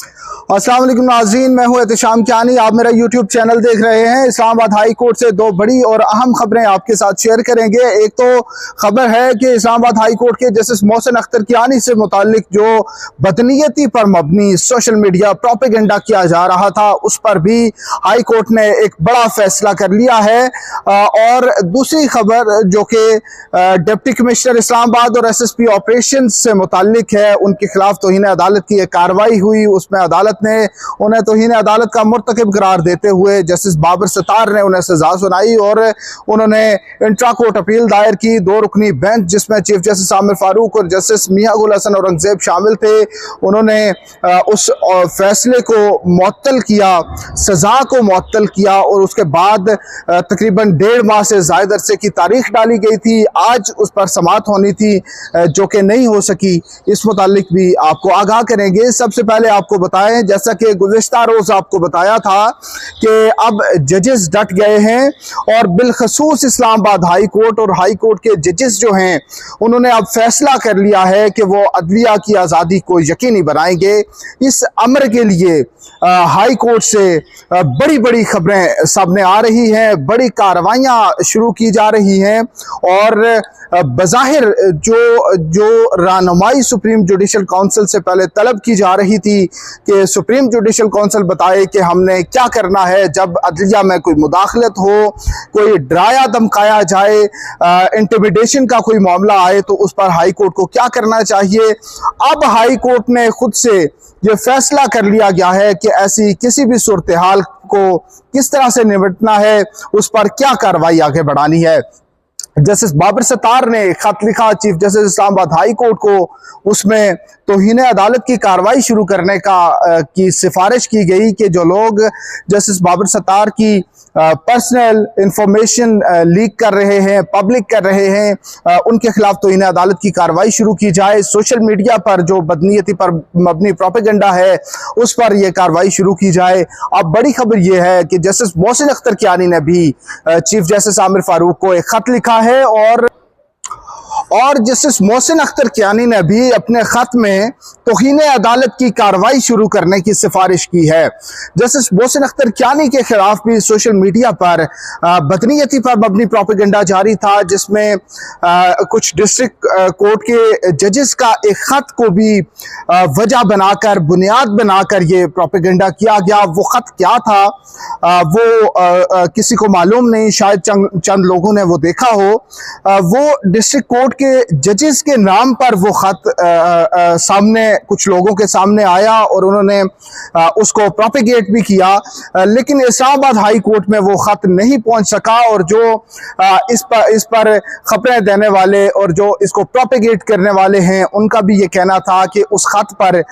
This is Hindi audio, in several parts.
अस्सलाम वालेकुम नाज़रीन, मैं हूं एहतिशाम कियानी। आप मेरा यूट्यूब चैनल देख रहे हैं। इस्लामाबाद हाई कोर्ट से दो बड़ी और अहम खबरें आपके साथ शेयर करेंगे। एक तो खबर है कि इस्लामाबाद हाई कोर्ट के जस्टिस मोहसिन अख्तर कियानी से मुतालिक जो बदनीयती पर मबनी सोशल मीडिया प्रोपेगेंडा किया जा रहा था, उस पर भी हाई कोर्ट ने एक बड़ा फैसला कर लिया है। और दूसरी खबर जो कि डिप्टी कमिश्नर इस्लामाबाद और SSP ऑपरेशन से मुतालिक है, उनके खिलाफ तौहीन अदालत की एक कार्रवाई हुई। उसमें अदालत ने उन्हें तौहीन अदालत का मुर्तकिब करार देते हुए जस्टिस बाबर सत्तार ने उन्हें सजा सुनाई और उन्होंने इंट्रा कोर्ट अपील दायर की। दो रुकनी बेंच जिसमें चीफ जस्टिस आमिर फारूक और जस्टिस मियां गुल हसन औरंगजेब शामिल थे, उन्होंने उस फैसले को मुअत्तल किया, सजा को मुअत्तल किया और उसके बाद तकरीबन 1.5 माह से ज़ायद अरसे की तारीख डाली गई थी। आज उस पर समाअत होनी थी जो कि नहीं हो सकी। इस मुतालिक भी आपको आगाह करेंगे। सबसे पहले आपको बताएं, जैसा कि गुज़िश्ता रोज़ आपको बताया था कि अब जजेस डट गए हैं और बिलखसूस इस्लामाबाद हाई कोर्ट और हाई कोर्ट के जजेस जो हैं, उन्होंने अब फैसला कर लिया है कि वो अदलिया की आज़ादी को यकीनी बनाएंगे। इस अमर के लिए हाई कोर्ट से बड़ी बड़ी खबरें सामने आ रही हैं, बड़ी कार्रवाइयाँ शुरू की जा रही हैं और बज़ाहिर जो रहनुमाई सुप्रीम जुडिशल काउंसिल से पहले तलब की जा रही थी कि सुप्रीम जुडिशल काउंसिल बताए कि हमने क्या करना है जब अदलिया में कोई मुदाखलत हो, कोई डराया धमकाया जाए, इंटिमिडेशन का कोई मामला आए तो उस पर हाई कोर्ट को क्या करना चाहिए। अब हाई कोर्ट ने खुद से ये फैसला कर लिया गया है कि ऐसी किसी भी सूरत हाल को किस तरह से निपटना है, उस पर क्या कार्रवाई आगे बढ़ानी है। जस्टिस बाबर सत्तार ने खत लिखा chief justice Islamabad high court को, उसमें तौहीन अदालत की कार्रवाई शुरू करने की सिफारिश की गई कि जो लोग जस्टिस बाबर सत्तार की पर्सनल इंफॉर्मेशन लीक कर रहे हैं, पब्लिक कर रहे हैं, उनके खिलाफ तौहीन अदालत की कार्रवाई शुरू की जाए। सोशल मीडिया पर जो बदनीयती पर मबनी प्रोपेगेंडा है, उस पर यह कार्रवाई शुरू की जाए। अब बड़ी खबर यह है कि जस्टिस मोहसिन अख्तर कियानी ने भी चीफ जस्टिस आमिर फारूक को एक खत लिखा है और जस्टिस मोहसिन अख्तर कियानी ने भी अपने खत में तौहीन अदालत की कार्रवाई शुरू करने की सिफारिश की है। जस्टिस मोहसिन अख्तर कियानी के खिलाफ भी सोशल मीडिया पर बदनीयती पर मबनी प्रोपेगेंडा जारी था, जिसमें कुछ डिस्ट्रिक्ट कोर्ट के जजेस का एक खत को भी वजह बनाकर, बुनियाद बनाकर ये प्रोपेगेंडा किया गया। वो खत क्या था वो किसी को मालूम नहीं, शायद चंद लोगों ने वो देखा हो। वो डिस्ट्रिक्ट कोर्ट के जजेस के नाम पर वो खत सामने कुछ लोगों के सामने आया और उन्होंने उसको प्रोपेगेट भी किया, लेकिन इस्लामाबाद हाई कोर्ट में वो खत नहीं पहुंच सका और जो इस पर खबरें देने वाले और जो इसको प्रोपेगेट करने वाले हैं, उनका भी ये कहना था कि उस खत पर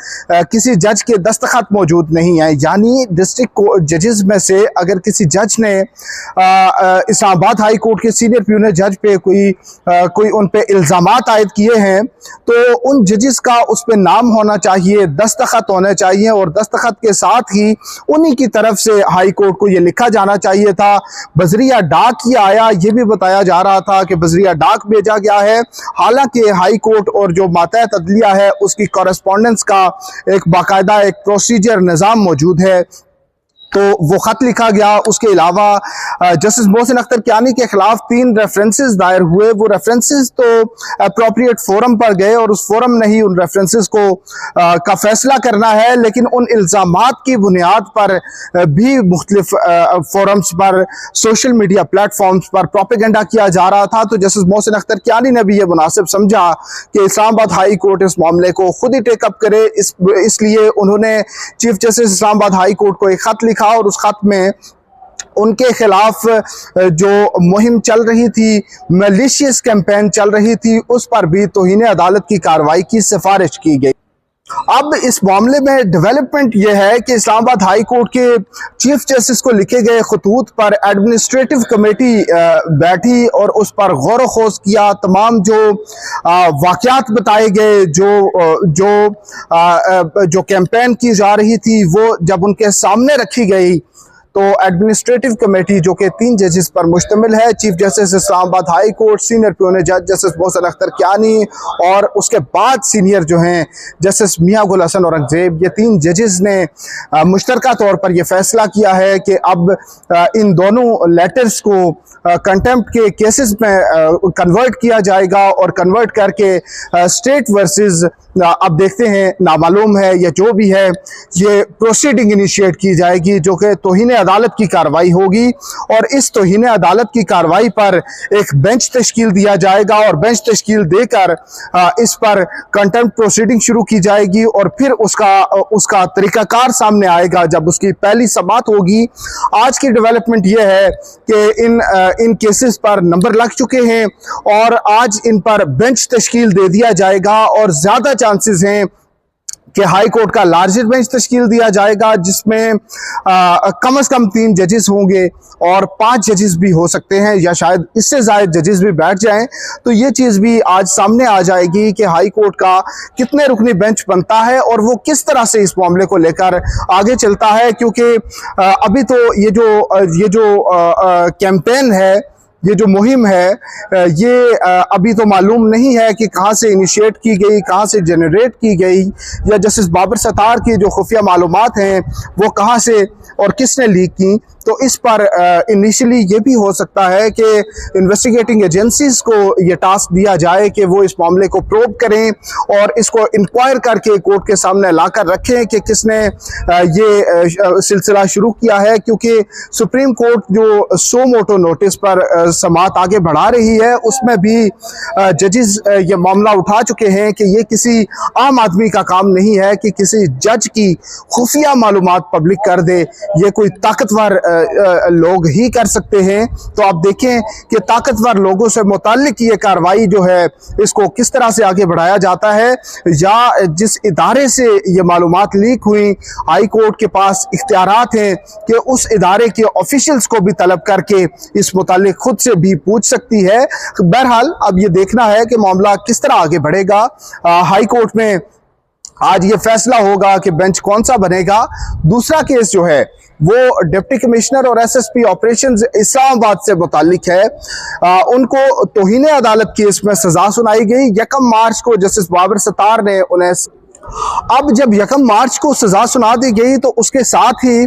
किसी जज के दस्तखत मौजूद नहीं है। यानी डिस्ट्रिक्ट जजेस में से अगर किसी जज ने इस्लामाबाद हाई कोर्ट के सीनियर प्यूनर जज पे कोई उन पे इल्जामात आयद किए हैं, तो उन जजेस का उस पे नाम होना चाहिए, दस्तखत होने चाहिए और दस्तखत के साथ ही उन्हीं की तरफ से हाई कोर्ट को ये लिखा जाना चाहिए था। बजरिया डाक ही आया, ये भी बताया जा रहा था कि बजरिया डाक भेजा गया है। हालांकि हाई कोर्ट और जो मातहत अदलिया है, उसकी कॉरेस्पॉन्डेंस का एक बाकायदा एक प्रोसीजर निज़ाम मौजूद है, तो वो खत लिखा गया। उसके अलावा जस्टिस मोहसिन अख्तर कियानी के खिलाफ 3 रेफरेंसेस दायर हुए। वो रेफरेंसेस तो अप्रोप्रिएट फोरम पर गए और उस फोरम ने ही उन रेफरेंसेस को का फैसला करना है, लेकिन उन इल्जामात की बुनियाद पर भी मुख्तलिफ फोरम्स पर, सोशल मीडिया प्लेटफॉर्म्स पर प्रोपेगेंडा किया जा रहा था। तो जस्टिस मोहसिन अख्तर कियानी ने भी ये मुनासिब समझा कि इस्लामाबाद हाई कोर्ट इस मामले को खुद ही टेकअप करे। इसलिए उन्होंने chief justice Islamabad high court को एक खत लिखा और उस खत में उनके खिलाफ जो मुहिम चल रही थी, मैलिशियस कैंपेन चल रही थी, उस पर भी तौहीन अदालत की कार्रवाई की सिफारिश की गई। अब इस मामले में डेवलपमेंट यह है कि इस्लामाबाद हाई कोर्ट के चीफ जस्टिस को लिखे गए खतूत पर एडमिनिस्ट्रेटिव कमेटी बैठी और उस पर गौर खोज किया। तमाम जो वाक़यात बताए गए, जो कैंपेन की जा रही थी, वो जब उनके सामने रखी गई तो एडमिनिस्ट्रेटिव कमेटी जो कि 3 जजेस पर मुश्तमिल है, chief justice Islamabad high court, senior peon जज जस्टिस मोहसिन अख्तर कियानी और उसके बाद सीनियर जो हैं जस्टिस मियां गुल हसन औरंगजेब, ये 3 जजेस ने मुश्तरका तौर पर यह फैसला किया है कि अब इन दोनों लेटर्स को कंटेम्प्ट के केसेस में कन्वर्ट किया जाएगा और कन्वर्ट करके स्टेट वर्सेस अब देखते हैं नामालूम है या जो भी है, ये प्रोसीडिंग इनिशिएट की जाएगी जो कि तौहीन अदालत की कार्रवाई होगी और इस तौहीन अदालत की कार्रवाई पर एक बेंच तश्कील दिया जाएगा और बेंच तश्कील देकर इस पर कंटेम्प्ट प्रोसीडिंग शुरू की जाएगी और फिर उसका तरीकाकार सामने आएगा जब उसकी पहली समाअत होगी। आज की डेवलपमेंट ये है कि इन केसेस पर नंबर लग चुके हैं और आज इन पर बेंच तश्कील दे दिया जाएगा और ज्यादा चांसेस हैं कि हाई कोर्ट का लार्जर बेंच तश्कील दिया जाएगा जिसमें कम से कम 3 जजेस होंगे और 5 जजेस भी हो सकते हैं या शायद इससे ज्यादा जजेस भी बैठ जाएं। तो ये चीज़ भी आज सामने आ जाएगी कि हाई कोर्ट का कितने रुकनी बेंच बनता है और वो किस तरह से इस मामले को लेकर आगे चलता है, क्योंकि अभी तो ये जो कैंपेन है, ये जो मुहिम है, ये अभी तो मालूम नहीं है कि कहाँ से इनिशिएट की गई, कहाँ से जनरेट की गई, या जस्टिस बाबर सत्तार की जो खुफिया मालूमात हैं वो कहाँ से और किसने लीक की। तो इस पर इनिशियली ये भी हो सकता है कि इन्वेस्टिगेटिंग एजेंसीज को ये टास्क दिया जाए कि वो इस मामले को प्रोब करें और इसको इंक्वायर करके कोर्ट के सामने लाकर रखें कि किसने ये सिलसिला शुरू किया है, क्योंकि सुप्रीम कोर्ट जो सो मोटो नोटिस पर समाअत आगे बढ़ा रही है उसमें भी जजेस ये मामला उठा चुके हैं कि ये किसी आम आदमी का काम नहीं है कि किसी जज की खुफिया मालूमात पब्लिक कर दे, ये कोई ताकतवर लोग ही कर सकते हैं। तो आप देखें कि ताकतवर लोगों से मुताल्लिक ये कार्रवाई जो है इसको किस तरह से आगे बढ़ाया जाता है, या जिस इदारे से ये मालूमात लीक हुई हाई कोर्ट के पास इख्तियारात हैं कि उस इदारे के ऑफिशियल्स को भी तलब करके इस मुताल्लिक खुद से भी पूछ सकती है। बहरहाल अब ये देखना है कि मामला किस तरह आगे बढ़ेगा। हाई कोर्ट में आज ये फैसला होगा कि बेंच कौन सा बनेगा। दूसरा केस जो है वो डिप्टी कमिश्नर और एसएसपी ऑपरेशंस इस्लामाबाद से मुताल्लिक है। उनको तौहीन अदालत केस में सजा सुनाई गई। 1 मार्च को जस्टिस बाबर सत्तार ने उन्हें, अब जब 1 मार्च को सजा सुना दी गई तो उसके साथ ही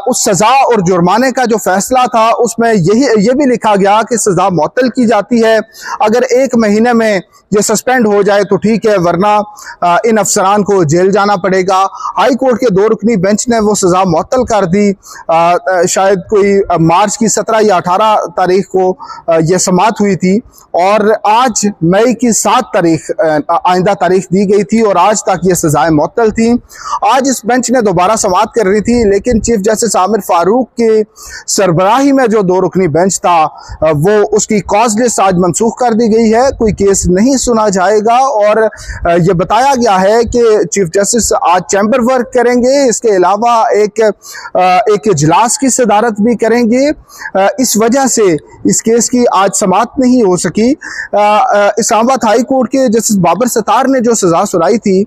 उस सजा और जुर्माने का जो फैसला था उसमें ये भी लिखा गया कि सजा मुअत्तल की जाती है। अगर 1 महीने में ये सस्पेंड हो जाए तो ठीक है, वरना इन अफसरान को जेल जाना पड़ेगा। हाई कोर्ट के 2 रुकनी बेंच ने वो सजा मुअत्तल कर दी। शायद कोई मार्च की 17 या 18 तारीख को ये समाअत हुई थी और आज मई की 7 तारीख आइंदा तारीख दी गई थी और आज तक ये सजाएं मुअत्तल थी। आज इस बेंच ने दोबारा समाअत कर रही थी, लेकिन चीफ जस्टिस आमिर फारूक के सरबराही में जो 2 रुकनी बेंच था वो उसकी कॉज लिस्ट आज मनसूख कर दी गई है। कोई केस नहीं सुना जाएगा और ये बताया गया है कि चीफ जस्टिस आज चैम्बर वर्क करेंगे, इसके अलावा एक इजलास की सदारत भी करेंगे। इस वजह से इस केस की आज समाअत नहीं हो सकी। इस्लामाबाद हाई कोर्ट के जस्टिस बाबर सत्तार ने जो सजा सुनाई थी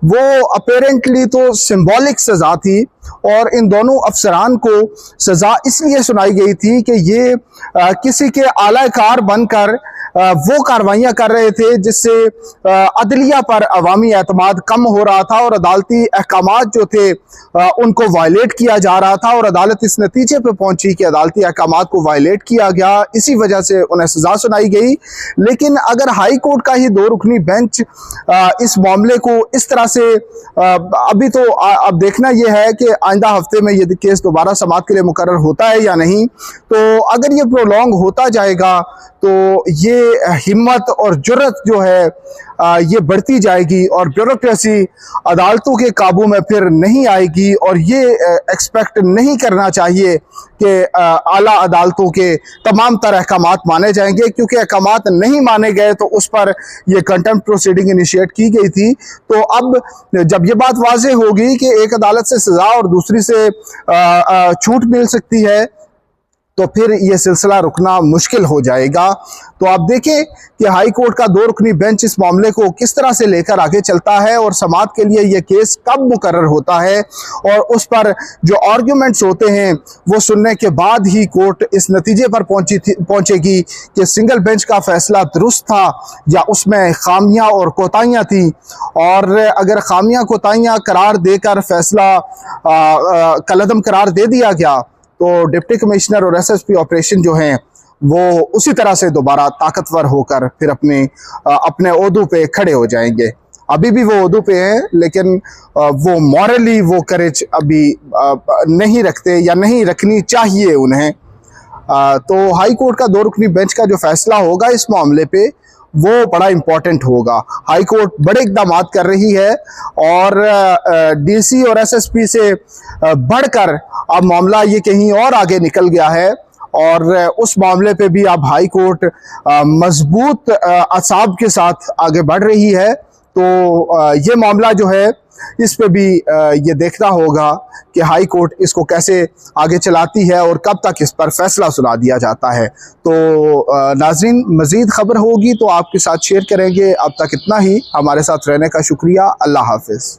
वो अपेरेंटली तो सिंबॉलिक सजा थी और इन दोनों अफसरान को सजा इसलिए सुनाई गई थी कि ये किसी के आलाकार बनकर वो कार्रवाइयाँ कर रहे थे जिससे अदलिया पर अवामी एतमाद कम हो रहा था और अदालती अहकामात जो थे उनको वायलेट किया जा रहा था और अदालत इस नतीजे पे पहुंची कि अदालती अहकामात को वायलेट किया गया, इसी वजह से उन्हें सजा सुनाई गई। लेकिन अगर हाई कोर्ट का ही 2 रुकनी बेंच इस मामले को इस तरह से अभी तो अब देखना यह है कि आइंदा हफ्ते में ये केस दोबारा समाअत के लिए मुकर्रर होता है या नहीं। तो अगर ये प्रोलॉन्ग होता जाएगा तो ये हिम्मत और जुर्रत जो है ये बढ़ती जाएगी और ब्यूरोक्रेसी अदालतों के काबू में फिर नहीं आएगी और ये एक्सपेक्ट नहीं करना चाहिए कि आला अदालतों के तमाम तरह अहकामात माने जाएंगे, क्योंकि अहकामात नहीं माने गए तो उस पर ये कंटेम्प्ट प्रोसीडिंग इनिशिएट की गई थी। तो अब जब ये बात वाज़ेह होगी कि एक अदालत से सज़ा और दूसरी से छूट मिल सकती है तो फिर ये सिलसिला रुकना मुश्किल हो जाएगा। तो आप देखें कि हाई कोर्ट का 2 रुकनी बेंच इस मामले को किस तरह से लेकर आगे चलता है और समाअत के लिए ये केस कब मुकर्रर होता है, और उस पर जो आर्ग्यूमेंट्स होते हैं वो सुनने के बाद ही कोर्ट इस नतीजे पर पहुंचेगी कि सिंगल बेंच का फैसला दुरुस्त था या उसमें खामियां और कोताहियां थी। और अगर खामियां कोताहियां करार देकर फैसला कलअदम करार दे दिया गया तो डिप्टी कमिश्नर और एसएसपी ऑपरेशन जो हैं वो उसी तरह से दोबारा ताकतवर होकर फिर अपने ओहदों पे खड़े हो जाएंगे। अभी भी वो ओहदों पे हैं, लेकिन वो मॉरली वो करेज अभी नहीं रखते या नहीं रखनी चाहिए उन्हें। तो हाई कोर्ट का 2 रुकनी बेंच का जो फैसला होगा इस मामले पे वो बड़ा इम्पोर्टेंट होगा। हाई कोर्ट बड़े इकदाम कर रही है और डीसी और एसएसपी से बढ़कर अब मामला ये कहीं और आगे निकल गया है और उस मामले पे भी अब हाई कोर्ट मजबूत असाब के साथ आगे बढ़ रही है। तो ये मामला जो है इस पे भी ये देखना होगा कि हाई कोर्ट इसको कैसे आगे चलाती है और कब तक इस पर फैसला सुना दिया जाता है। तो नाज़रीन, मज़ीद खबर होगी तो आपके साथ शेयर करेंगे। अब तक इतना ही। हमारे साथ रहने का शुक्रिया। अल्लाह हाफिज़।